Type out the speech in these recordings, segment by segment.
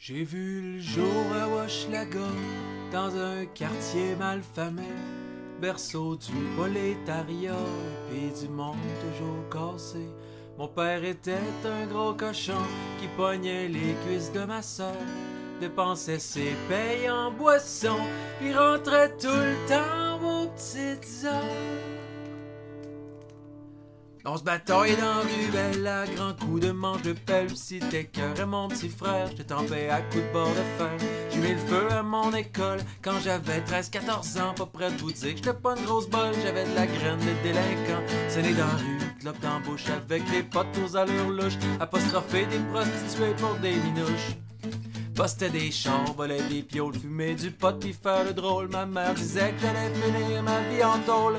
J'ai vu le jour à Hochelaga, dans un quartier malfamé, berceau du prolétariat, puis du monde toujours cassé. Mon père était un gros cochon qui pognait les cuisses de ma sœur, dépensait ses payes en boisson, puis rentrait tout le temps aux petites heures. On se bataillait dans la rue belle à grands coups de manche de pelle. Si t'es cœur et mon petit frère, j'étais tempé à coups de bord de fer. J'ai mis le feu à mon école quand j'avais 13-14 ans. Pas prêt de vous dire que j'étais pas une grosse bolle, j'avais de la graine de délinquant. C'est né dans la rue, clope dans la bouche avec des potes aux allures louches, apostrophé des prostituées pour des minouches. Postait des chars, volait des pioles, fumait du pot pis faire le drôle. Ma mère disait que j'allais finir ma vie en tôle.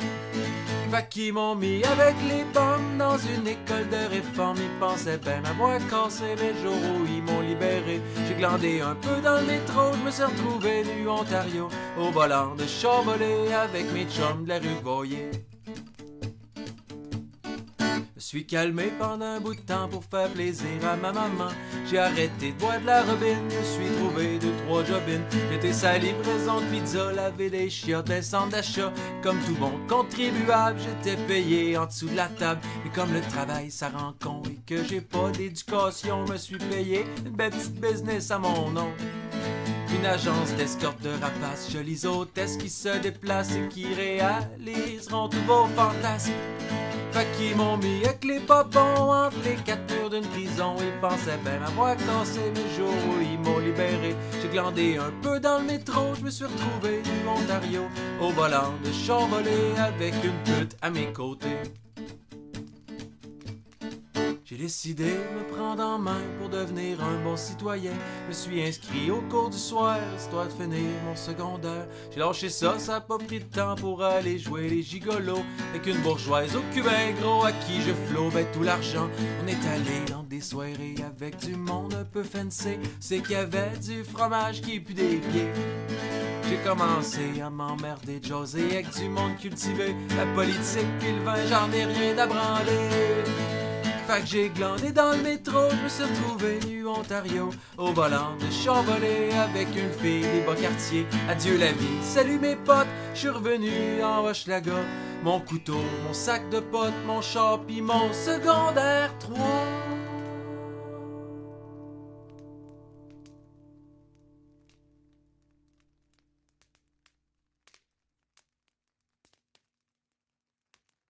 Fait qu'ils m'ont mis avec les pommes dans une école de réforme. Ils pensaient ben m'avoir cassé, mais le jour où ils m'ont libéré, j'ai glandé un peu dans le métro. Je me suis retrouvé nu Ontario, au volant de char volé avec mes chums de la rue Boyer. Je suis calmé pendant un bout de temps pour faire plaisir à ma maman. J'ai arrêté de boire de la robine, je suis trouvé 2-3 jobines. J'étais sa livraison de pizza, laver des chiottes, les centres d'achat. Comme tout bon contribuable, j'étais payé en dessous de la table. Mais comme le travail ça rend con et que j'ai pas d'éducation, je me suis payé une belle petite business à mon nom. Une agence d'escorte de rapaces, jolies hôtesses qui se déplacent et qui réaliseront tous vos fantasmes. Fait qu'ils m'ont mis avec les popons entre les quatre murs d'une prison. Ils pensaient ben m'avoir cassé, mais le jour où ils m'ont libéré, j'ai glandé un peu dans le métro. Je me suis retrouvé du Ontario, au volant de char volé avec une pute à mes côtés. J'ai décidé de me prendre en main pour devenir un bon citoyen. Je me suis inscrit au cours du soir, histoire de finir mon secondaire. J'ai lâché ça, ça a pas pris de temps pour aller jouer les gigolos avec une bourgeoise au cubain gros à qui je flobais tout l'argent. On est allé dans des soirées avec du monde un peu fancy, c'est qu'il y avait du fromage qui pue des pieds. J'ai commencé à m'emmerder, José avec du monde cultivé, la politique puis le vin, j'en ai rien à branler. Fait que j'ai glandé dans le métro, je me suis retrouvé nu Ontario, au volant de char volé avec une fille des bas quartiers. Adieu la vie, salut mes potes, je suis revenu en Hochelaga. Mon couteau, mon sac de potes, mon char pis mon secondaire 3.